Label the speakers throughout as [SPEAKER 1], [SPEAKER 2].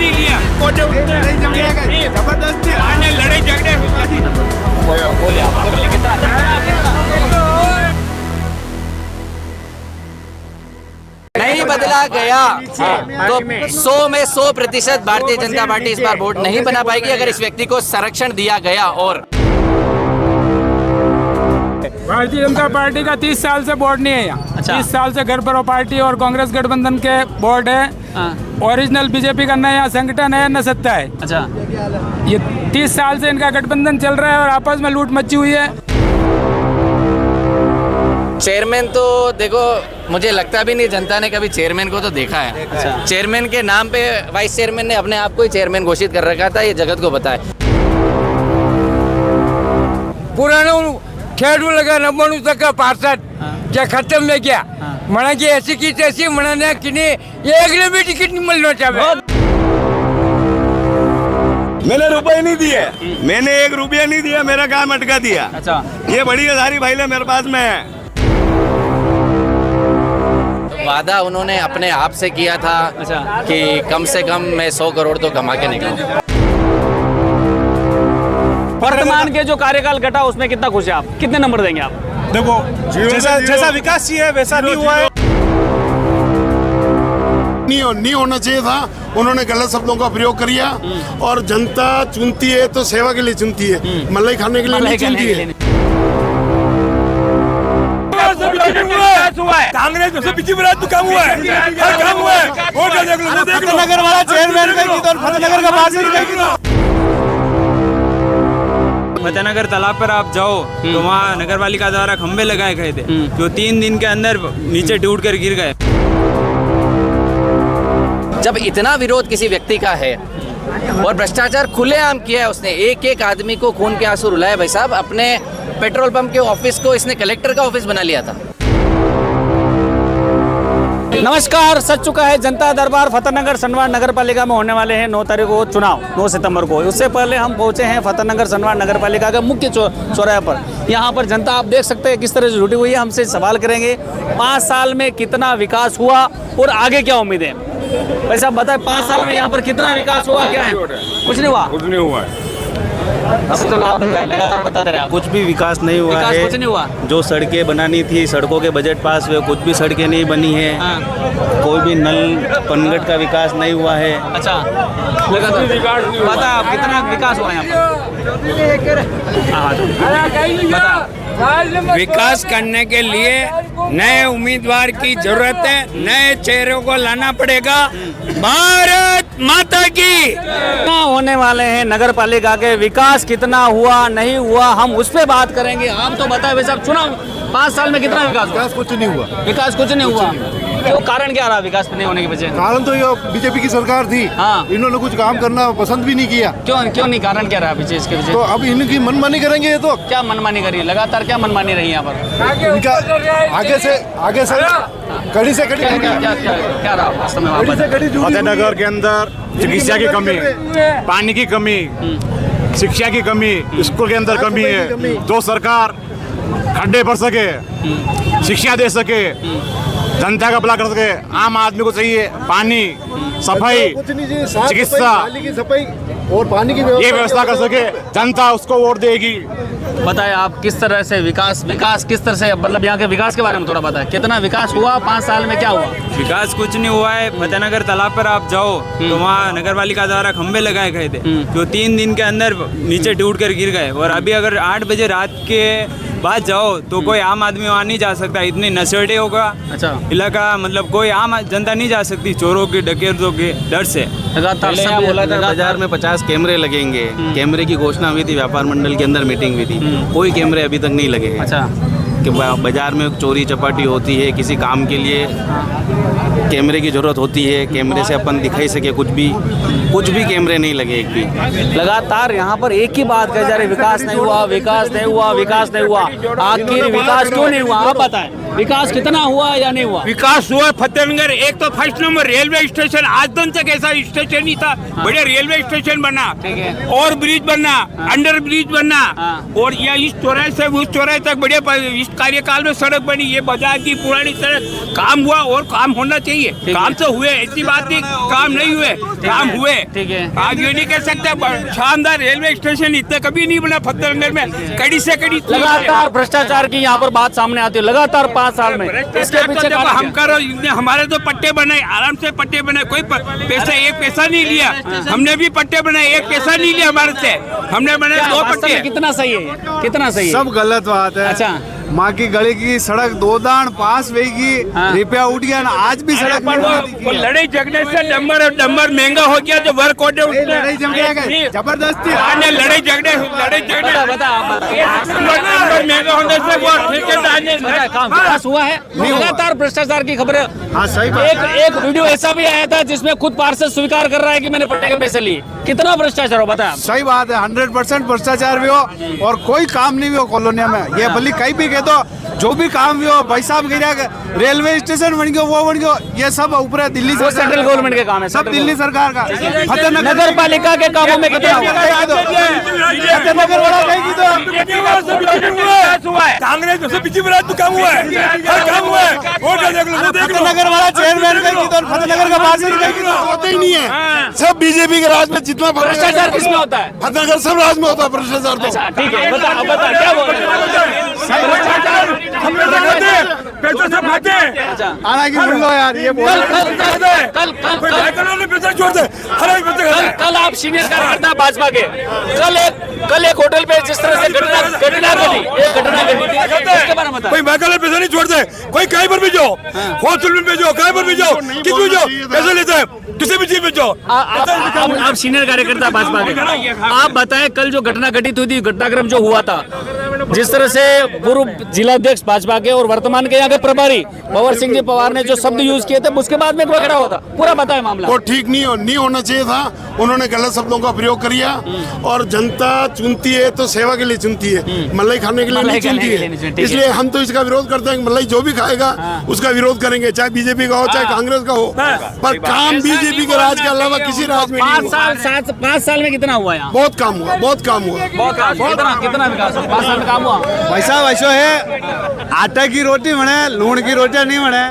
[SPEAKER 1] नहीं लिया, जबरदस्ती आने लड़े झगड़े
[SPEAKER 2] नहीं बदला गया तो 100 में 100% भारतीय जनता पार्टी इस बार वोट नहीं बना पाएगी अगर इस व्यक्ति को संरक्षण दिया गया। और
[SPEAKER 3] भारतीय जनता पार्टी का 30 साल से बोर्ड नहीं है यहाँ।
[SPEAKER 2] अच्छा।
[SPEAKER 3] 30 साल से घर पर पार्टी और कांग्रेस गठबंधन के बोर्ड है। ओरिजिनल बीजेपी का नया संगठन है, न सत्ता है।
[SPEAKER 2] अच्छा,
[SPEAKER 3] ये 30 साल से इनका गठबंधन चल रहा है और आपस में लूट मची हुई है।
[SPEAKER 2] चेयरमैन तो देखो, मुझे लगता भी नहीं जनता ने कभी चेयरमैन को तो देखा है। अच्छा। चेयरमैन के नाम पे वाइस चेयरमैन ने अपने आप को ही चेयरमैन घोषित कर रखा था, ये जगत को पता है।
[SPEAKER 4] पुराना खेडू लगा 99% पार्षद क्या खत्म में क्या मना की ऐसी की तैसी मना कि एक ने भी टिकट नहीं मिलना चाहिए।
[SPEAKER 5] मैंने रुपए नहीं दिए, मैंने 1 रुपया नहीं दिया, मेरा काम अटका दिया।
[SPEAKER 2] अच्छा,
[SPEAKER 5] ये बड़ी सारी फाइलें मेरे पास में है।
[SPEAKER 2] वादा उन्होंने अपने आप से किया था। अच्छा। कि कम से कम मैं 100 करोड़ तो कमा के निकलूं।
[SPEAKER 6] वर्तमान के जो कार्यकाल घटा उसमें कितना खुश है आप, कितने नंबर देंगे आप?
[SPEAKER 7] देखो, जैसा विकास चाहिए वैसा नहीं हुआ है।
[SPEAKER 8] नहीं होना चाहिए था, उन्होंने गलत शब्दों का प्रयोग किया। और जनता चुनती है तो सेवा के लिए चुनती है, मलाई खाने के लिए नहीं चुनती है।
[SPEAKER 7] कांग्रेस में से पिछली बार तो काम हुआ है, हर काम हुआ है। वोट देख लो,
[SPEAKER 4] फतेहनगर वाला चेयरमैन का तो फतेहनगर का पार्षद
[SPEAKER 3] फतेहनगर तालाब पर आप जाओ तो वहाँ नगर पालिका द्वारा खंबे लगाए गए थे जो 3 दिन के अंदर नीचे टूट कर गिर गए।
[SPEAKER 2] जब इतना विरोध किसी व्यक्ति का है और भ्रष्टाचार खुलेआम किया है उसने, एक एक आदमी को खून के आंसू रुलाए भाई साहब। अपने पेट्रोल पंप के ऑफिस को इसने कलेक्टर का ऑफिस बना लिया था।
[SPEAKER 6] नमस्कार, सच चुका है जनता दरबार। फतेहनगर सनवाड़ नगर पालिका में होने वाले हैं 9 तारीख को चुनाव, 9 सितंबर को। उससे पहले हम पहुंचे हैं फतेहनगर सनवाड़ नगर पालिका के मुख्य चौराहे पर। यहाँ पर जनता आप देख सकते हैं किस तरह से जुटी हुई है। हमसे सवाल करेंगे 5 साल में कितना विकास हुआ और आगे क्या उम्मीदें। भाई साहब बताए, 5 साल में यहाँ पर कितना विकास हुआ, क्या है? कुछ नहीं हुआ।
[SPEAKER 7] कुछ नहीं हुआ है।
[SPEAKER 9] कुछ भी विकास नहीं हुआ है।
[SPEAKER 6] कुछ नहीं हुआ।
[SPEAKER 9] जो सड़कें बनानी थी, सड़कों के बजट पास हुए, कुछ भी सड़कें नहीं बनी है। कोई भी नल पनगट का विकास नहीं हुआ है।
[SPEAKER 6] अच्छा, बता आप कितना विकास हुआ यहाँ पर?
[SPEAKER 4] विकास करने के लिए नए उम्मीदवार की जरूरत है, नए चेहरों को लाना पड़ेगा। भारत माता की।
[SPEAKER 6] होने वाले हैं नगर पालिका के विकास कितना हुआ नहीं हुआ, हम उस पर बात करेंगे। आप तो बताए वैसे चुनाव 5 साल में कितना विकास हुआ?
[SPEAKER 8] कुछ नहीं हुआ।
[SPEAKER 6] विकास कुछ नहीं हुआ। तो कारण क्या रहा विकास नहीं होने के पीछे?
[SPEAKER 8] कारण तो ये बीजेपी की सरकार थी।
[SPEAKER 6] हाँ।
[SPEAKER 8] इन्होंने कुछ काम करना पसंद भी नहीं किया।
[SPEAKER 6] क्यों नहीं? कारण क्या रहा पीछे, इसके पीछे?
[SPEAKER 8] तो अब इनकी मनमानी करेंगे ये तो।
[SPEAKER 6] क्या मनमानी करी? लगातार क्या मनमानी रही यहाँ पर?
[SPEAKER 8] इनका आगे से कड़ी से कड़ी
[SPEAKER 6] क्या रहा वास्तव में?
[SPEAKER 7] फतेहनगर के अंदर चिकित्सा की कमी, पानी की कमी, शिक्षा की कमी, स्कूल के अंदर कमी है। तो सरकार खड्डे भर सके, शिक्षा दे सके, जनता का भला कर सके। आम आदमी को चाहिए पानी, सफाई, चिकित्सा,
[SPEAKER 8] सफाई और पानी की
[SPEAKER 7] ये व्यवस्था कर सके, जनता उसको वोट देगी।
[SPEAKER 6] बताए आप किस तरह से विकास किस तरह से, मतलब यहाँ के विकास के बारे में थोड़ा बताएं। कितना विकास हुआ 5 साल में, क्या हुआ?
[SPEAKER 3] विकास कुछ नहीं हुआ है। फतेहनगर तालाब पर आप जाओ तो वहाँ नगर पालिका द्वारा खंबे लगाए गए थे जो 3 दिन के अंदर नीचे टूट कर गिर गए। और अभी अगर 8 बजे रात के बाद जाओ तो कोई आम आदमी वहाँ नहीं जा सकता, इतनी नशेड़ी होगा। अच्छा, इलाका मतलब कोई आम जनता नहीं जा सकती चोरों के डकैतों के डर से।
[SPEAKER 9] सब बोला था बाजार में 50 कैमरे लगेंगे। कैमरे की घोषणा हुई थी, व्यापार मंडल के अंदर मीटिंग हुई थी, कोई कैमरे अभी तक नहीं लगे।
[SPEAKER 6] अच्छा,
[SPEAKER 9] कि बाजार में चोरी चपाटी होती है, किसी काम के लिए कैमरे की जरूरत होती है, कैमरे से अपन दिखाई सके कुछ भी कैमरे नहीं लगे एक भी।
[SPEAKER 6] लगातार यहाँ पर एक ही बात कही जा रही, विकास नहीं हुआ, विकास नहीं हुआ, विकास नहीं हुआ। आखिर विकास क्यों नहीं हुआ, आप बताएं। विकास कितना हुआ या नहीं हुआ?
[SPEAKER 1] विकास हुआ फतेहनगर, एक तो फर्स्ट नंबर रेलवे स्टेशन, आज दिन तक ऐसा स्टेशन नहीं था, बढ़िया रेलवे स्टेशन बना, और ब्रिज बनना, अंडर ब्रिज बनना, और यह इस चौराहे से उस चौराहे तक बढ़िया इस कार्यकाल में सड़क बनी, ये बाजार की पुरानी सड़क, काम हुआ और काम होना चाहिए, काम तो हुए, ऐसी बात नहीं काम नहीं हुए, काम हुए। आप ये नहीं कह सकते शानदार रेलवे स्टेशन इतने कभी नहीं बना फतेहनगर में, कड़ी से कड़ी।
[SPEAKER 6] लगातार भ्रष्टाचार की यहाँ पर बात सामने आती है, लगातार 5 साल में। इसके पीछे
[SPEAKER 1] जब हम करो, हमारे तो पट्टे बनाए, आराम से पट्टे बनाए, कोई पैसा एक पैसा नहीं लिया, हमने भी पट्टे बनाए, एक पैसा नहीं लिया हमारे से, हमने बनाए 2 पट्टे।
[SPEAKER 6] कितना सही है, कितना सही है?
[SPEAKER 7] सब गलत बात है।
[SPEAKER 6] अच्छा,
[SPEAKER 7] माँ की गली की सड़क 2 दान पास वेगी, रुपया उठ गया ना, आज भी सड़क
[SPEAKER 1] लड़ाई झगड़े से डंबर महंगा हो गया, जो वर्क ऑर्डर
[SPEAKER 7] लड़ाई झगड़े जबरदस्ती
[SPEAKER 1] लड़ाई झगड़े महंगा होने से वो ठेकेदार ने
[SPEAKER 6] विकास हुआ है। लगातार भ्रष्टाचार की खबरें।
[SPEAKER 7] हाँ सही
[SPEAKER 6] एक वीडियो ऐसा भी आया था जिसमें खुद पार्षद स्वीकार कर रहा है कि मैंने पट्टे के पैसे लिए। कितना भ्रष्टाचार हो बताया?
[SPEAKER 7] सही बात है, 100% भ्रष्टाचार भी हो और कोई काम नहीं भी हो कॉलोनिया में, ये भले कहीं भी तो जो भी काम भी हो, भाई साहब गिरा, रेलवे स्टेशन बन गया, वो बन गया, ये सब ऊपर दिल्ली से,
[SPEAKER 6] सेंट्रल गवर्नमेंट के काम है,
[SPEAKER 7] सब दिल्ली सरकार का।
[SPEAKER 6] नगर पालिका के कामों में कितना
[SPEAKER 1] कांग्रेस तो काम हुआ है, काम हुआ है,
[SPEAKER 7] फतेहनगर वाला चेयरमैन फतेहनगर का पार्षद
[SPEAKER 8] होता ही नहीं है, सब बीजेपी के राज में जितना
[SPEAKER 6] भ्रष्टाचार किसमें होता है?
[SPEAKER 8] फतेहनगर सब राज में होता है भ्रष्टाचार। तो
[SPEAKER 6] ठीक है, बता क्या बोल रहे
[SPEAKER 1] पैसा सब खाते
[SPEAKER 7] आना की बोल लो यार, ये
[SPEAKER 6] कल आप सीनियर कार्यकर्ता भाजपा के, कल एक होटल पे जिस तरह से घटना घटी, उसके बारे में बता।
[SPEAKER 1] कोई महंगा पैसा नहीं छोड़ते, कोई कहीं पर भी जाओ, होटल में भेजो, कहीं पर भी जाओ, किसी भी जाओ, पैसा लेते हैं, किसी भी चीज में जाओ।
[SPEAKER 6] आप सीनियर कार्यकर्ता भाजपा के, आप बताएं कल जो घटना घटित हुई थी, घटनाक्रम जो हुआ था, जिस तरह से पूर्व जिलाध्यक्ष भाजपा के और वर्तमान के यहाँ के प्रभारी भंवर सिंह जी पवार ने जो शब्द यूज किए थे, उसके बाद में खड़ा हुआ था, पूरा बताए मामला।
[SPEAKER 8] वो ठीक नहीं होना चाहिए था, उन्होंने गलत शब्दों का प्रयोग किया, और जनता चुनती है तो सेवा के लिए चुनती है, मलाई खाने के लिए नहीं चुनती है। इसलिए हम तो इसका विरोध करते हैं, मलाई जो भी खाएगा उसका विरोध करेंगे, चाहे बीजेपी का हो चाहे कांग्रेस का हो, पर काम बीजेपी के राज के अलावा किसी राज में नहीं हुआ।
[SPEAKER 6] 5 साल में कितना हुआ यहाँ?
[SPEAKER 8] बहुत काम हुआ, बहुत काम हुआ,
[SPEAKER 6] कितना विकास हुआ? 5 साल में काम हुआ?
[SPEAKER 7] पैसा वैसो है, आटा की रोटी बने, लूण की रोटियां नहीं बने।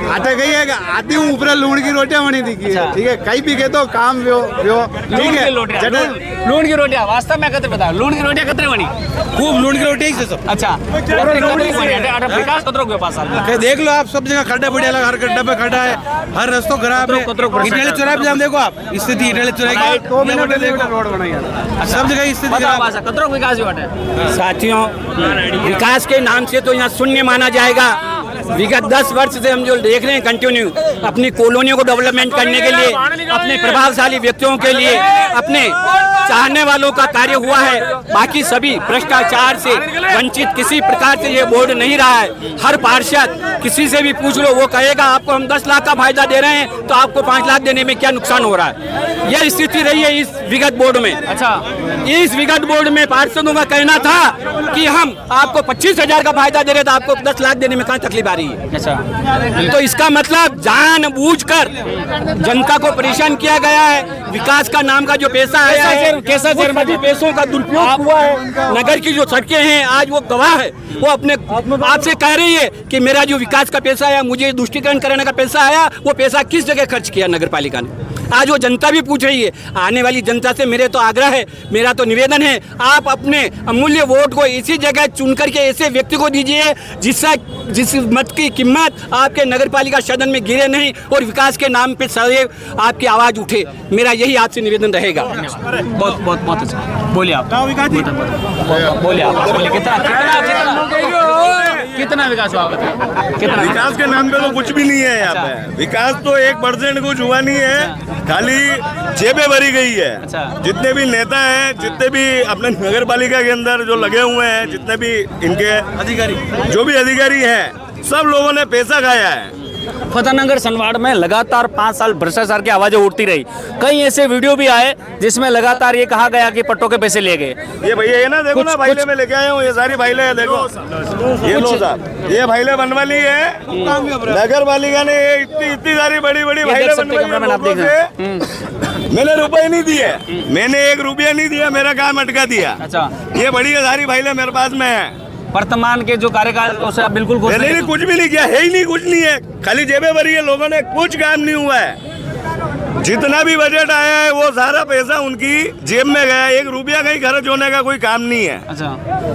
[SPEAKER 7] आटा कही है आती हूँ ऊपर लूण की रोटियां बनी थी, ठीक है, कहीं भी तो काम ठीक है।
[SPEAKER 6] लूण की रोटियां वास्तव में कतरे बता, लूण की रोटियां कतरे बनी?
[SPEAKER 1] खूब लूण की रोटी है सब।
[SPEAKER 6] अच्छा, विकास कतरों के 5 साल में
[SPEAKER 1] देख लो आप, सब जगह खड्डा पड़ा है, हर गड्ढा पे खड्डा है, हर रास्तों खराब है। इटाली चौराहे पे देखो आप स्थिति, इटाली चौराहे की 2 महीने पहले रोड बनाई, सब जगह स्थिति
[SPEAKER 6] कतरों विकास हुआ है।
[SPEAKER 10] साथियों, विकास के नाम से तो यहाँ शून्य माना जाएगा। विगत 10 वर्ष से हम जो देख रहे हैं कंटिन्यू, अपनी कॉलोनियों को डेवलपमेंट करने के लिए, अपने प्रभावशाली व्यक्तियों के लिए, अपने चाहने वालों का कार्य हुआ है। बाकी सभी भ्रष्टाचार से वंचित किसी प्रकार से ये बोर्ड नहीं रहा है। हर पार्षद किसी से भी पूछ लो, वो कहेगा आपको हम 10 लाख का फायदा दे रहे हैं तो आपको 5 लाख देने में क्या नुकसान हो रहा है। यह स्थिति रही है इस विगत बोर्ड में।
[SPEAKER 6] अच्छा,
[SPEAKER 10] इस विगत बोर्ड में पार्षदों का कहना था कि हम आपको 25,000 का फायदा दे रहे थे, आपको 10 लाख देने में कहाँ तकलीफ आ रही है।
[SPEAKER 6] अच्छा,
[SPEAKER 10] तो इसका मतलब जानबूझकर जनता को परेशान किया गया है। विकास का नाम का जो पैसा आया है,
[SPEAKER 6] कैसा
[SPEAKER 10] पैसों का दुरुपयोग हुआ है। नगर की जो सड़कें हैं आज वो गवाह है, वो अपने आपसे कह रही है कि मेरा जो विकास का पैसा आया, मुझे दुष्टिकरण करने का पैसा आया, वो पैसा किस जगह खर्च किया नगर पालिका ने। आज वो जनता भी पूछ रही है। आने वाली जनता से मेरे तो आग्रह है, मेरा तो निवेदन है, आप अपने अमूल्य वोट को इसी जगह चुन करके ऐसे व्यक्ति को दीजिए जिस मत की कीमत आपके नगर पालिका सदन में गिरे नहीं और विकास के नाम पे सदैव आपकी आवाज उठे। मेरा यही आपसे निवेदन रहेगा।
[SPEAKER 6] बहुत बहुत बहुत अच्छा, बोलिए आप, बोलिए आप, बोलिए कितना विकास हुआ? कितना
[SPEAKER 5] विकास के नाम पे तो कुछ भी नहीं है यहाँ पे। विकास तो 1% कुछ हुआ नहीं है, खाली जेबें भरी गई है। जितने भी नेता हैं, जितने भी अपने नगर पालिका के अंदर जो लगे हुए हैं, जितने भी इनके अधिकारी, जो भी अधिकारी हैं, सब लोगों ने पैसा खाया है।
[SPEAKER 6] फतेहनगर सनवाड़ में लगातार 5 साल भ्रष्टाचार की आवाजें उठती रही। कई ऐसे वीडियो भी आए जिसमें लगातार ये कहा गया कि पट्टों के पैसे ले गए।
[SPEAKER 5] ये भैया ये ना देखो ना भाईले में लेके आए हूँ, ये सारी भाईले है देखो, ये लो साहब, ये भाईले बनवाली है नगर पालिका ने, ये इतनी सारी बड़ी बड़ी भाईले बनवाली है। मैंने रुपए नहीं दिए, मैंने 1 रुपया नहीं दिया, मेरा काम अटका दिया।
[SPEAKER 6] अच्छा,
[SPEAKER 5] ये बड़ी सारी भाईले मेरे पास में है।
[SPEAKER 6] वर्तमान के जो कार्यकाल उसे आप बिल्कुल
[SPEAKER 5] नहीं, कुछ भी नहीं किया है ही नहीं, कुछ नहीं है, खाली जेबें भरी है लोगों ने, कुछ काम नहीं हुआ है। जितना भी बजट आया है वो सारा पैसा उनकी जेब में गया, 1 रुपया कहीं खर्च होने का कोई काम नहीं है।
[SPEAKER 6] अच्छा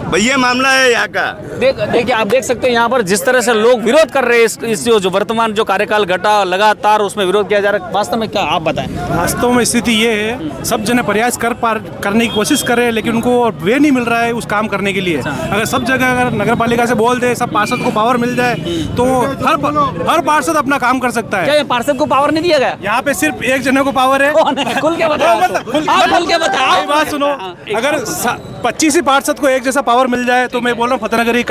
[SPEAKER 5] भाई ये मामला है यहाँ का।
[SPEAKER 6] देखिए आप देख सकते हैं यहाँ पर जिस तरह से लोग विरोध कर रहे हैं इस जो वर्तमान जो कार्यकाल घटा लगातार उसमें विरोध किया जा रहा है, वास्तव में क्या आप बताएं?
[SPEAKER 11] वास्तव में स्थिति ये है, सब जने प्रयास करने की कोशिश कर रहे हैं लेकिन उनको वे नहीं मिल रहा है उस काम करने के लिए। अगर सब जगह अगर नगर पालिका से बोल दे, सब पार्षद को पावर मिल जाए तो हर पार्षद अपना 5 काम कर सकता है।
[SPEAKER 6] क्या पार्षद को पावर नहीं दिया गया?
[SPEAKER 11] यहाँ पे सिर्फ एक जने को पावर है।
[SPEAKER 6] खुल के बताओ, खुल के बताओ।
[SPEAKER 11] बात सुनो, अगर 25 ही पार्षद को एक जैसा पावर मिल जाए तो मैं बोल रहा हूँ फतेहनगर की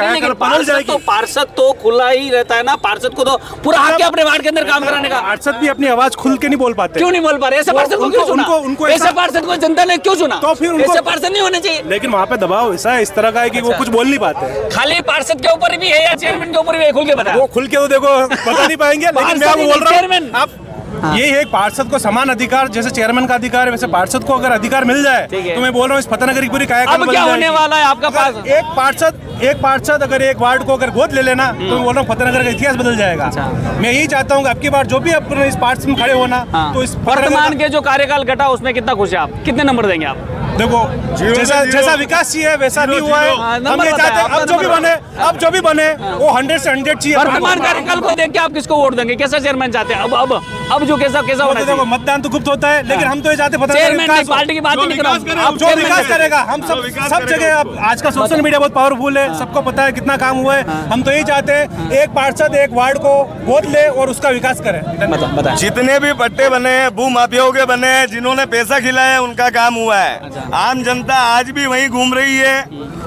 [SPEAKER 6] पार्षद तो खुला ही रहता है ना, पार्षद को तो पूरा हक है अपने वार्ड के अंदर काम कराने का।
[SPEAKER 11] पार्षद भी अपनी आवाज खुल के नहीं बोल पाते।
[SPEAKER 6] क्यों नहीं बोल पा रहे? ऐसे पार्षद को क्यों चुना?
[SPEAKER 11] उनको
[SPEAKER 6] ऐसे पार्षद को जनता ने क्यों चुना?
[SPEAKER 11] तो फिर
[SPEAKER 6] ऐसे पार्षद नहीं होने चाहिए।
[SPEAKER 11] लेकिन वहाँ पे दबाव ऐसा है, इस तरह का है कि वो कुछ बोल नहीं पाते।
[SPEAKER 6] खाली पार्षद के ऊपर भी है या चेयरमैन के ऊपर भी है? खुल के बता।
[SPEAKER 11] वो खुल के तो देखो बता नहीं पाएंगे, लेकिन मैं बोल रहा हूँ आप ये है पार्षद को समान अधिकार, जैसे चेयरमैन का अधिकार है वैसे पार्षद को अगर अधिकार मिल जाए तो मैं बोल रहा हूँ इस फतेहनगर की पूरी कायाकल्प
[SPEAKER 6] अब क्या होने वाला है आपका पास?
[SPEAKER 11] एक पार्षद अगर एक वार्ड को अगर गोद ले लेना तो मैं बोल रहा हूँ फतेहनगर का इतिहास बदल जाएगा। मैं यही चाहता हूँ अब की बार जो भी अपने इस पार्षद में खड़े होना तो इस
[SPEAKER 6] वर्तमान के जो कार्यकाल घटा उसमें कितना खुश है आप? कितने नंबर देंगे आप?
[SPEAKER 11] देखो जैसा विकास चाहिए वैसा नहीं हुआ है। हम ये चाहते हैं अब जो भी बने वो 100 से 100 चाहिए।
[SPEAKER 6] वर्तमान कार्यकाल को देख के आप किसको वोट देंगे? कैसा चेयरमैन चाहते हैं? अब जो कैसा होना चाहिए?
[SPEAKER 11] मतदान तो गुप्त होता है लेकिन हम तो ये चाहते हैं
[SPEAKER 6] चेयरमैन पार्टी की बात नहीं कर रहा हूं।
[SPEAKER 11] जो विकास करेगा हम सब जगह। अब आज का सोशल मीडिया बहुत पावरफुल है, सबको पता है कितना काम हुआ है। हम तो यही चाहते हैं एक पार्षद एक वार्ड को गोद ले और उसका विकास करे।
[SPEAKER 5] जितने भी पट्टे बने हैं भू माफियाओं के बने हैं, जिन्होंने पैसा खिलाया उनका काम हुआ है। आम जनता आज भी वहीं घूम रही है,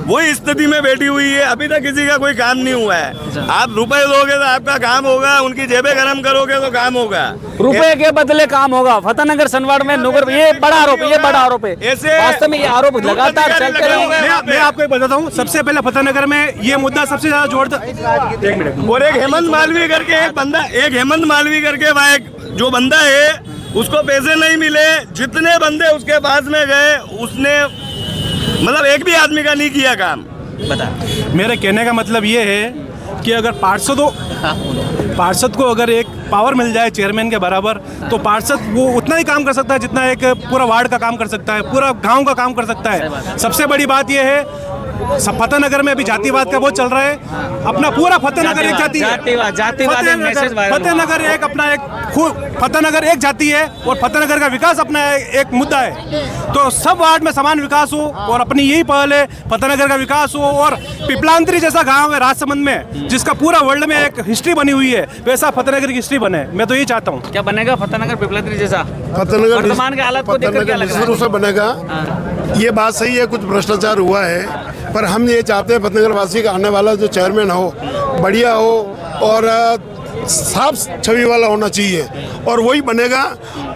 [SPEAKER 5] वही स्थिति में बैठी हुई है, अभी तक किसी का कोई काम नहीं हुआ है। आप रुपए दोगे तो आपका काम होगा, उनकी जेबें गर्म करोगे तो काम होगा।
[SPEAKER 6] रुपए के बदले काम होगा। फतेहनगर सनवाड़ में नगर, ये बड़ा आरोप है।
[SPEAKER 5] ऐसे
[SPEAKER 6] वास्तव में ये आरोप लगातार चलते रहेंगे।
[SPEAKER 11] मैं आपको एक बताता हूँ, सबसे पहले फतेहनगर में ये मुद्दा सबसे ज्यादा जोड़ता। एक मिनट।
[SPEAKER 5] और एक हेमंत मालवीय करके वहाँ एक जो बंदा है उसको पैसे नहीं मिले, जितने बंदे उसके पास में गए उसने मतलब एक भी आदमी का नहीं किया काम।
[SPEAKER 11] बता, मेरे कहने का मतलब ये है कि अगर पार्षद को अगर एक पावर मिल जाए चेयरमैन के बराबर तो पार्षद वो उतना ही काम कर सकता है जितना एक पूरा वार्ड का काम कर सकता है, पूरा गांव का काम कर सकता है। सबसे बड़ी बात ये है फतेहनगर में अभी जातिवाद का बहुत चल रहा है। अपना पूरा फतेहनगर एक जाति है। फतेहनगर एक जाति है और फतेहनगर का विकास अपना एक मुद्दा है। तो सब वार्ड में समान विकास हो और अपनी यही पहल है फतेहनगर का विकास हो। और पिपलांतरी जैसा गांव है राजसमंद में जिसका पूरा वर्ल्ड में एक हिस्ट्री बनी हुई है, वैसा फतेहनगर की हिस्ट्री बने। मैं तो यही चाहता हूँ।
[SPEAKER 6] क्या बनेगा फतेहनगर पिपलांतरी जैसा?
[SPEAKER 8] फतेहनगर
[SPEAKER 6] वर्तमान के हालत को देखकर क्या लग रहा है?
[SPEAKER 8] बनेगा। ये बात सही है, कुछ भ्रष्टाचार हुआ है, पर हम ये चाहते हैं फतेहनगर वासी का आने वाला जो चेयरमैन हो बढ़िया हो और साफ छवि वाला होना चाहिए और वही बनेगा।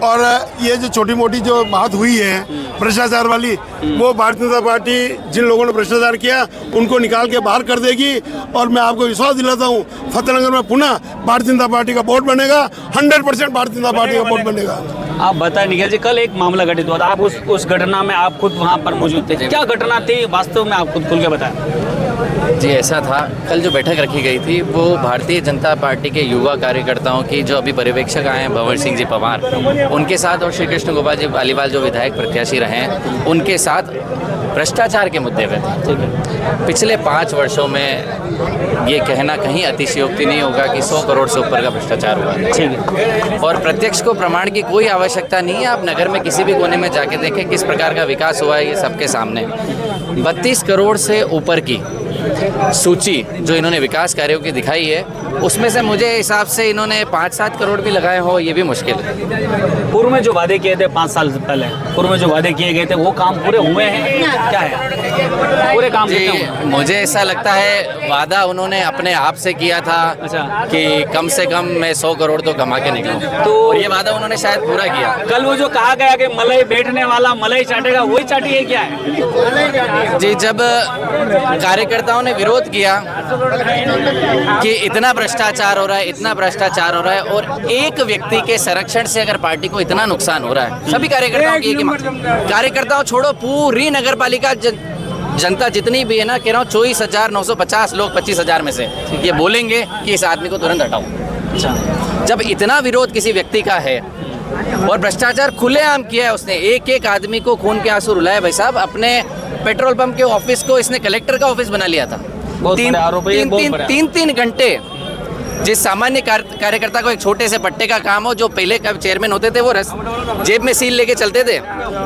[SPEAKER 8] और ये जो छोटी मोटी जो बात हुई है भ्रष्टाचार वाली, वो भारतीय जनता पार्टी जिन लोगों ने भ्रष्टाचार किया उनको निकाल के बाहर कर देगी। और मैं आपको विश्वास दिलाता हूँ फतेहनगर में पुनः भारतीय जनता पार्टी का वोट बनेगा, 100% भारतीय जनता पार्टी का वोट बनेगा।
[SPEAKER 6] आप बताएं निखिल जी, कल एक मामला घटित हुआ था, आप उस घटना में आप खुद वहाँ पर मौजूद थे। क्या घटना थी वास्तव में, आप खुद खुल के बताएं।
[SPEAKER 2] जी ऐसा था, कल जो बैठक रखी गई थी वो भारतीय जनता पार्टी के युवा कार्यकर्ताओं की जो अभी पर्यवेक्षक आए हैं भंवर सिंह जी पवार, उनके साथ और श्री कृष्ण गोपाल जी अलीवाल जो विधायक प्रत्याशी रहे हैं उनके साथ भ्रष्टाचार के मुद्दे पे थे। पिछले 5 वर्षों में ये कहना कहीं अतिशयोक्ति नहीं होगा कि 100 करोड़ से ऊपर का भ्रष्टाचार हुआ है। और प्रत्यक्ष को प्रमाण की कोई आवश्यकता नहीं है। आप नगर में किसी भी कोने में जाके देखें किस प्रकार का विकास हुआ है, ये सबके सामने। 32 करोड़ से ऊपर की सूची जो इन्होंने विकास कार्यों की दिखाई है, उसमें से मुझे हिसाब से इन्होंने 5-7 करोड़ भी लगाए हो, ये भी मुश्किल है।
[SPEAKER 6] पूर्व में जो वादे किए थे 5 साल पहले, पूर्व में जो वादे किए गए थे वो काम पूरे हुए हैं, क्या है पूरे काम
[SPEAKER 2] जी,
[SPEAKER 6] कितने हुए?
[SPEAKER 2] मुझे ऐसा लगता है वादा उन्होंने अपने आप से किया था कि कम से कम मैं 100 करोड़ तो कमा के निकलूं, तो और ये वादा उन्होंने शायद पूरा किया।
[SPEAKER 6] कल वो जो कहा गया कि मलाई बैठने वाला मलाई चाटेगा, वही चाटी है क्या है?
[SPEAKER 2] जी, जब कार्यकर्ताओं ने विरोध किया कि इतना भ्रष्टाचार हो रहा है, इतना भ्रष्टाचार हो रहा है, और एक व्यक्ति के संरक्षण से अगर पार्टी को इतना नुकसान हो रहा है, सभी कार्यकर्ताओं की कार्यकर्ताओं छोड़ो, पूरी नगर पालिका जनता जितनी भी है ना, कह रहा हूँ 24,950 लोग 25,000 में से ये बोलेंगे कि इस आदमी को तुरंत हटाओ। अच्छा, जब इतना विरोध किसी व्यक्ति का है और भ्रष्टाचार खुलेआम किया है उसने, एक एक आदमी को खून के आंसू रुलाए भाई साहब। अपने पेट्रोल पंप के ऑफिस को इसने कलेक्टर का ऑफिस बना लिया था। 3 घंटे जिस सामान्य कार्यकर्ता को एक छोटे से पट्टे का काम हो, जो पहले का चेयरमैन होते थे वो जेब में सील लेके चलते थे,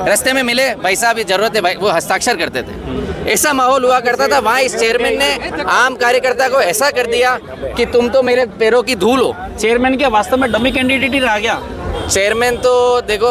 [SPEAKER 2] रास्ते में मिले भाई साहब ये जरूरत है भाई, वो हस्ताक्षर करते थे। ऐसा माहौल हुआ करता था। वहाँ इस चेयरमैन ने आम कार्यकर्ता को ऐसा कर दिया कि तुम तो मेरे पैरों की धूल हो।
[SPEAKER 6] चेयरमैन के वास्तव में डमी कैंडिडेट ही रह गया।
[SPEAKER 2] चेयरमैन तो देखो,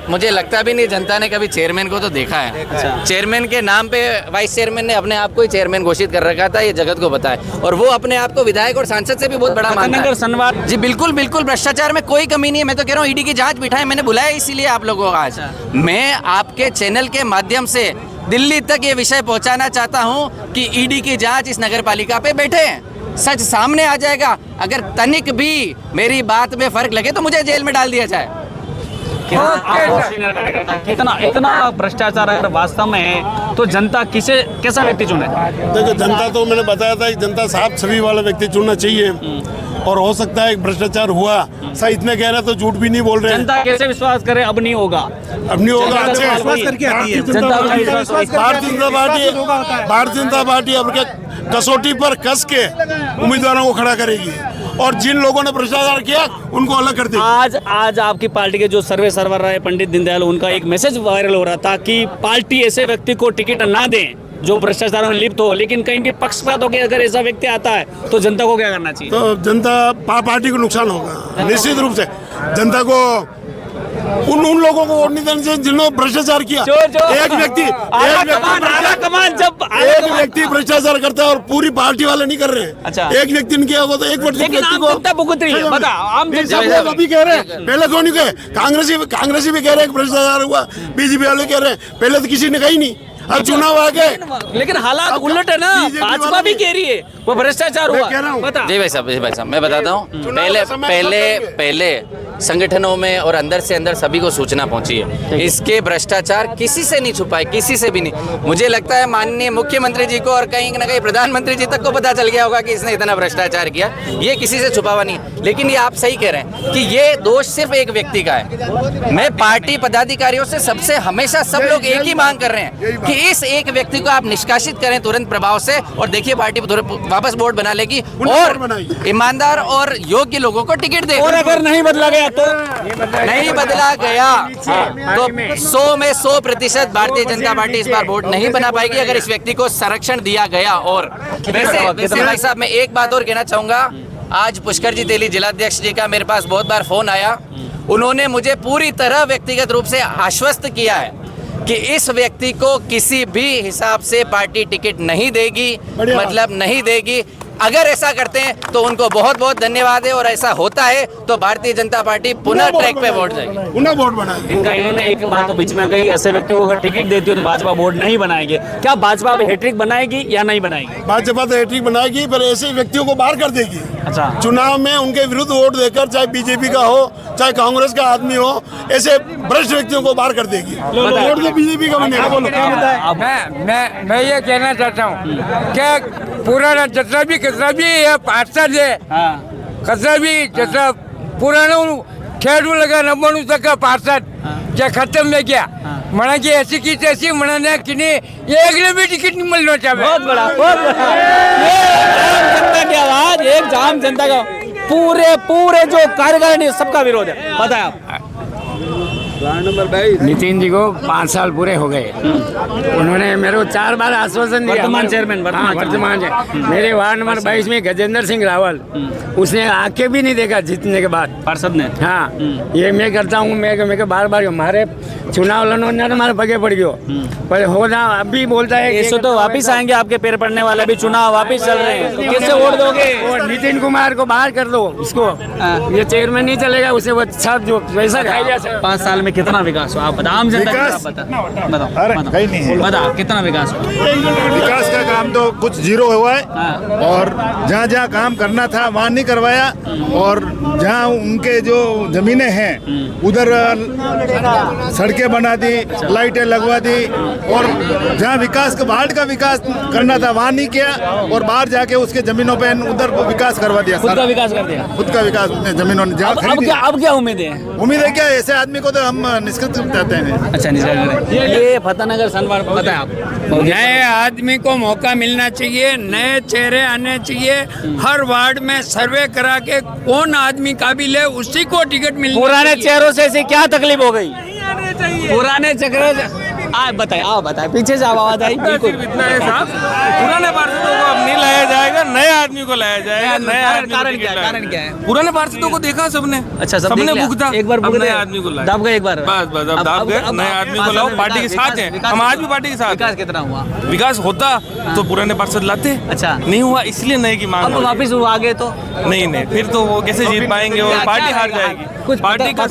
[SPEAKER 2] मुझे लगता भी नहीं जनता ने कभी चेयरमैन को तो देखा है। चेयरमैन के नाम पे वाइस चेयरमैन ने अपने आप को ही चेयरमैन घोषित कर रखा था, ये जगत को पता है, और वो अपने आप को विधायक और सांसद से भी बहुत बड़ा मानता है। जी बिल्कुल बिल्कुल, भ्रष्टाचार में कोई कमी नहीं है। मैं तो कह रहा हूँ ईडी की जांच बिठाए, मैंने बुलाया इसीलिए आप लोगों को आज। मैं आपके चैनल के माध्यम से दिल्ली तक ये विषय पहुँचाना चाहता हूँ कि ईडी की जाँच इस नगर पालिका पे बैठे हैं, सच सामने आ जाएगा। अगर तनिक भी मेरी बात में फर्क लगे तो मुझे जेल में डाल दिया जाए।
[SPEAKER 6] कितना इतना भ्रष्टाचार अगर वास्तव में है तो जनता किसे कैसा व्यक्ति चुने?
[SPEAKER 8] देखो, जनता तो मैंने बताया था कि जनता साफ छवि वाला व्यक्ति चुनना चाहिए, और हो सकता है भ्रष्टाचार हुआ, सही इतने कह रहे तो झूठ भी नहीं बोल रहे।
[SPEAKER 6] जनता कैसे विश्वास करे? अब नहीं होगा,
[SPEAKER 8] अब नहीं होगा। भारतीय जनता पार्टी अब के कसौटी पर कस के उम्मीदवारों को खड़ा करेगी, और जिन लोगों ने भ्रष्टाचार किया उनको अलग कर देगी।
[SPEAKER 6] आज आपकी पार्टी के जो सर्वे सर्वर रहे पंडित दीनदयाल, उनका एक मैसेज वायरल हो रहा था कि पार्टी ऐसे व्यक्ति को टिकट ना दें जो भ्रष्टाचार में लिप्त हो, लेकिन कहीं भी पक्षपात हो के अगर ऐसा व्यक्ति आता है तो जनता को क्या करना चाहिए?
[SPEAKER 8] तो जनता पार्टी को नुकसान होगा निश्चित रूप से। जनता को उन लोगों को वोट नहीं देना चाहिए जिन्होंने भ्रष्टाचार किया। एक व्यक्ति भ्रष्टाचार करता है और पूरी पार्टी वाले नहीं कर रहे हैं।
[SPEAKER 6] अच्छा,
[SPEAKER 8] एक व्यक्ति ने किया होगा तो एक व्यक्ति
[SPEAKER 6] को
[SPEAKER 8] अभी कह रहे हैं, पहले कौन नहीं कहे? कांग्रेसी भी कह रहे हैं भ्रष्टाचार हुआ, बीजेपी वाले कह रहे हैं, पहले तो किसी ने कही नहीं। अब चुनाव आ गए,
[SPEAKER 6] लेकिन हालात उलट है ना, भाजपा भी कह रही है वो भ्रष्टाचार हुआ।
[SPEAKER 2] जी भाई साहब मैं बताता हूँ। पहले संगठनों में और अंदर से अंदर सभी को सूचना पहुंची है। इसके भ्रष्टाचार किसी से नहीं छुपाए, किसी से भी नहीं। मुझे लगता है माननीय मुख्यमंत्री जी को और कहीं ना कहीं प्रधानमंत्री जी तक को पता चल गया होगा कि इसने इतना भ्रष्टाचार किया। ये किसी से छुपावा नहीं। लेकिन ये आप सही कह रहे हैं कि ये दोष सिर्फ एक व्यक्ति का है। मैं पार्टी पदाधिकारियों से सबसे हमेशा सब लोग एक ही मांग कर रहे हैं कि इस एक व्यक्ति को आप निष्कासित करें तुरंत प्रभाव से, और देखिए पार्टी वापस बोर्ड बना लेगी और ईमानदार और योग्य लोगों को टिकट देगी।
[SPEAKER 6] और अगर नहीं बदला गया तो
[SPEAKER 2] नहीं बदला गया तो 100 में 100% भारतीय जनता पार्टी इस बार वोट नहीं बना पाएगी अगर इस व्यक्ति को संरक्षण दिया गया। और वैसे भाई साहब मैं एक बात और कहना चाहूंगा। आज पुष्कर जी तेली जिलाध्यक्ष जी का मेरे पास बहुत बार फोन आया। उन्होंने मुझे पूरी तरह व्यक्तिगत रूप से आश्वस्त किया है कि इस व्यक्ति को किसी भी हिसाब से पार्टी टिकट नहीं देगी, मतलब नहीं देगी। अगर ऐसा करते हैं तो उनको बहुत बहुत धन्यवाद है, और ऐसा होता है तो भारतीय जनता पार्टी पुनः ट्रैक पे वोट जाएगी,
[SPEAKER 8] पुनः वोट बनाएगी।
[SPEAKER 6] इनका इन्होंने एक बात बीच में कही, ऐसे व्यक्ति को अगर टिकट देती हो तो भाजपा वोट नहीं बनाएगी। क्या भाजपा हैट्रिक बनाएगी या नहीं बनाएगी?
[SPEAKER 8] भाजपा तो हैट्रिक बनाएगी, पर ऐसे व्यक्तियों को बाहर कर देगी।
[SPEAKER 6] अच्छा,
[SPEAKER 8] चुनाव में उनके विरुद्ध वोट देकर, चाहे बीजेपी का हो चाहे कांग्रेस का आदमी हो, ऐसे भ्रष्ट व्यक्तियों को बाहर कर देगी। वोट तो बीजेपी का बनेगा।
[SPEAKER 4] मैं ये कहना चाहता हूँ क्या पुराना जितना भी कचरा भी है पार्षद है, कचरा भी जैसा पुराना खेडू लगा 99% पार्षद क्या खत्म में क्या मना की ऐसी की तैसी मना कि नहीं एक ने भी टिकट नहीं मिलना चाहिए।
[SPEAKER 6] बहुत बड़ा जनता की आवाज, एक जाम जनता का पूरे जो कार्यकारिणी सबका विरोध है। पता है आप
[SPEAKER 4] नितिन जी को 5 साल पूरे हो गए। उन्होंने मेरे को 4 बार आश्वासन दिया।
[SPEAKER 6] वर्तमान चेयरमैन,
[SPEAKER 4] वर्तमान मेरे वार्ड नंबर 22 में गजेंद्र सिंह रावल, उसने आके भी नहीं देखा जीतने के बाद
[SPEAKER 6] पार्षद ने।
[SPEAKER 4] हाँ, ये मैं करता हूँ, मैं बार बार हमारे चुनाव लड़ना हमारे पगे पड़ गयो, पर होना अभी बोलता है
[SPEAKER 6] ये तो वापिस आएंगे, आपके पैर पड़ने वाले भी चुनाव वापिस चल रहे हैं, तो कैसे वोट दोगे?
[SPEAKER 4] और नितिन कुमार को बाहर कर दो, उसको ये चेयरमैन नहीं चलेगा, उसे वो सब जो पैसा खाएगा।
[SPEAKER 6] 5 साल में कितना विकास हुआ आप बताओ, आम जनता को आप बताओ,
[SPEAKER 7] कहीं नहीं है।
[SPEAKER 6] बताओ कितना विकास हुआ?
[SPEAKER 7] विकास का काम तो कुछ जीरो हुआ है, और जहाँ जहाँ काम करना था वहाँ नहीं करवाया, और जहाँ उनके जो जमीनें हैं उधर सड़कें बना दी, लाइटें लगवा दी, और जहाँ विकास का वार्ड का विकास करना था वहाँ नहीं किया, और बाहर जाके उसके जमीनों पे उधर विकास करवा दिया।
[SPEAKER 6] खुद का विकास कर दिया,
[SPEAKER 7] खुद का विकास उसने जमीनों ने जहाँ खरीदी।
[SPEAKER 6] अब क्या उम्मीद है?
[SPEAKER 7] उम्मीद है क्या, ऐसे आदमी को तो हम निष्कृत कहते हैं।
[SPEAKER 6] अच्छा, ये फतेहनगर सनवार बताएं आप।
[SPEAKER 1] नए आदमी को मौका मिलना चाहिए, नए चेहरे आने चाहिए, हर वार्ड में सर्वे करा के कौन आदमी काबिल है उसी को टिकट मिलना।
[SPEAKER 6] पुराने चेहरों से ऐसी क्या तकलीफ हो गई? पुराने चेहरे आप बताए पीछे से आवाज आई। बिल्कुल
[SPEAKER 3] इतना है साहब, पुराने पार्षदों को अब नहीं लाया जाएगा, नए आदमी को लाया जाएगा। नए आदमी
[SPEAKER 6] कारण क्या है?
[SPEAKER 3] पुराने पार्षदों को देखा सबने,
[SPEAKER 6] अच्छा,
[SPEAKER 3] सबने भुगता,
[SPEAKER 6] एक बार
[SPEAKER 3] नए आदमी को लाया,
[SPEAKER 6] दब गए एक बार,
[SPEAKER 3] बस अब दब गए। नए आदमी को लाओ, पार्टी के साथ है, हम आज भी पार्टी के साथ।
[SPEAKER 6] विकास कितना हुआ?
[SPEAKER 3] विकास होता तो पुराने पार्षद लाते।
[SPEAKER 6] अच्छा,
[SPEAKER 3] नहीं हुआ, इसलिए नए की मांग।
[SPEAKER 6] अब वापिस आ गए तो
[SPEAKER 3] नहीं, फिर तो वो कैसे जीत पाएंगे, और पार्टी हार जाएगी।
[SPEAKER 6] कुछ
[SPEAKER 3] पार्टी का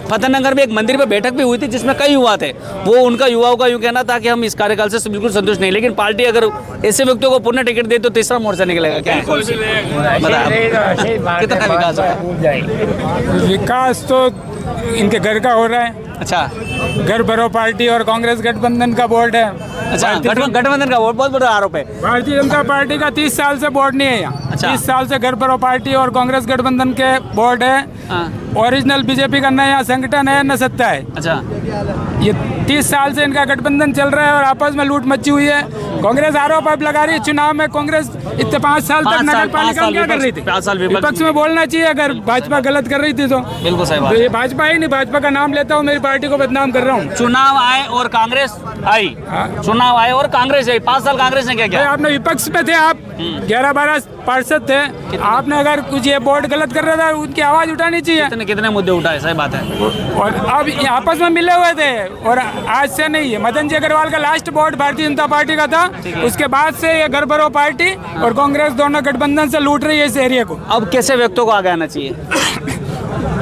[SPEAKER 6] फतेहनगर में एक मंदिर पे बैठक भी हुई थी जिसमें कई युवा थे। वो उनका युवाओं का यूँ कहना था कि हम इस कार्यकाल से बिल्कुल संतुष्ट नहीं, लेकिन पार्टी अगर ऐसे व्यक्तियों को पुनः टिकट दे तो तीसरा मोर्चा निकलेगा। क्या कितना विकास हुआ?
[SPEAKER 4] विकास तो इनके घर का हो रहा है।
[SPEAKER 6] अच्छा,
[SPEAKER 4] घर भरो पार्टी और कांग्रेस गठबंधन का बोर्ड है।
[SPEAKER 6] अच्छा, गठबंधन का वोट बहुत बड़ा आरोप है।
[SPEAKER 4] भारतीय जनता पार्टी का 30 साल से बोर्ड नहीं है यहाँ।
[SPEAKER 6] अच्छा।
[SPEAKER 4] 30 साल से घर भरो पार्टी और कांग्रेस गठबंधन के बोर्ड है। ओरिजिनल बीजेपी का नया संगठन है, न सत्ता है।
[SPEAKER 6] अच्छा,
[SPEAKER 4] ये 30 साल से इनका गठबंधन चल रहा है और आपस में लूट मची हुई है। कांग्रेस आरोप अब लगा रही है चुनाव में, कांग्रेस इतने 5 साल तक नगर पालिका क्या कर रही थी?
[SPEAKER 6] 5 साल
[SPEAKER 4] विपक्ष में बोलना चाहिए अगर भाजपा गलत कर रही थी तो।
[SPEAKER 6] बिल्कुल सही
[SPEAKER 4] तो
[SPEAKER 6] बात।
[SPEAKER 4] ये भाजपा ही नहीं, भाजपा का नाम लेता हूँ, मेरी पार्टी को बदनाम कर रहा हूँ।
[SPEAKER 6] चुनाव आए और कांग्रेस आई, चुनाव आए और कांग्रेस आई, 5 साल कांग्रेस ने क्या किया?
[SPEAKER 4] आपने विपक्ष में थे, आप 11-12 पार्षद थे, आपने अगर कुछ ये बोर्ड गलत कर रहा था उनकी आवाज उठानी चाहिए।
[SPEAKER 6] कितने मुद्दे उठाए, सही बात है।
[SPEAKER 4] और अब ये आपस में मिले हुए थे, और आज से नहीं है। मदन जी अग्रवाल का last board Bharatiya Janata party का था, उसके बाद से ये घर भरो पार्टी और कांग्रेस दोनों गठबंधन से लूट रही है इस एरिया को।
[SPEAKER 6] अब कैसे व्यक्तियों को आगे आना चाहिए?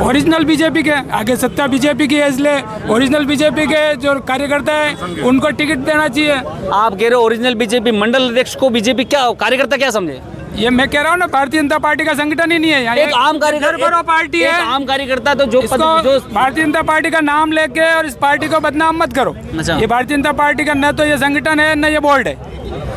[SPEAKER 4] ओरिजिनल बीजेपी के आगे, सत्ता बीजेपी की है, इसलिए ओरिजिनल बीजेपी के जो कार्यकर्ता है उनको टिकट देना चाहिए।
[SPEAKER 6] आप कह रहे हो ओरिजिनल बीजेपी मंडल अध्यक्ष को बीजेपी क्या कार्यकर्ता क्या समझे?
[SPEAKER 4] ये मैं कह रहा हूँ ना, भारतीय जनता पार्टी का संगठन ही नहीं है यहाँ।
[SPEAKER 6] एक आम कार्यकर्ता
[SPEAKER 4] पार्टी है,
[SPEAKER 6] आम कार्यकर्ता तो जो
[SPEAKER 4] भारतीय जनता पार्टी का नाम लेके और इस पार्टी को बदनाम मत करो।
[SPEAKER 6] अच्छा।
[SPEAKER 4] ये भारतीय जनता पार्टी का न तो ये संगठन है न ये बोर्ड है।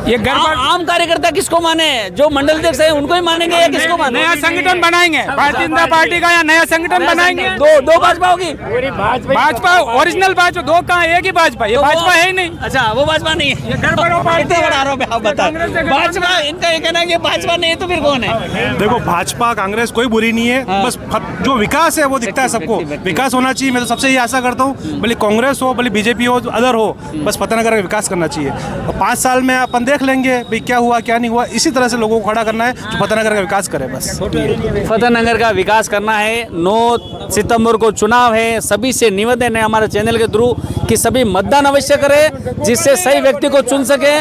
[SPEAKER 4] ये घर पर
[SPEAKER 6] आम कार्यकर्ता किसको माने? जो मंडल अध्यक्ष है उनको ही मानेंगे या किसको माने?
[SPEAKER 4] नया संगठन बनाएंगे भारतीय जनता पार्टी का, या नया संगठन बनाएंगे।
[SPEAKER 6] दो भाजपा होगी,
[SPEAKER 4] भाजपा ओरिजिनल भाजपा दो कहाँ, एक ही भाजपा, ये भाजपा है ही नहीं।
[SPEAKER 6] अच्छा, वो भाजपा नहीं है,
[SPEAKER 4] ये घर भरो पार्टी
[SPEAKER 6] इतना बड़ा आरोप है। आप बताओ, भाजपा इनका ये कहना है कि भाजपा नहीं है तो फिर कौन है?
[SPEAKER 11] देखो, भाजपा कांग्रेस कोई बुरी नहीं है, बस जो विकास है वो दिखता है सबको। विकास होना चाहिए, मैं तो सबसे यही आशा करता हूँ, भले कांग्रेस हो, भले बीजेपी हो, अदर हो, बस फतेहनगर का विकास करना चाहिए। और 5 साल में अपन देख लेंगे भाई क्या हुआ क्या नहीं हुआ। इसी तरह से लोगों को खड़ा करना है जो फतेहनगर का विकास करे बस।
[SPEAKER 6] फतेहनगर का विकास करना है। 9 सितंबर को चुनाव है। सभी से निवेदन है हमारे चैनल के थ्रू कि सभी मतदान अवश्य करें, जिससे सही व्यक्ति को चुन सके।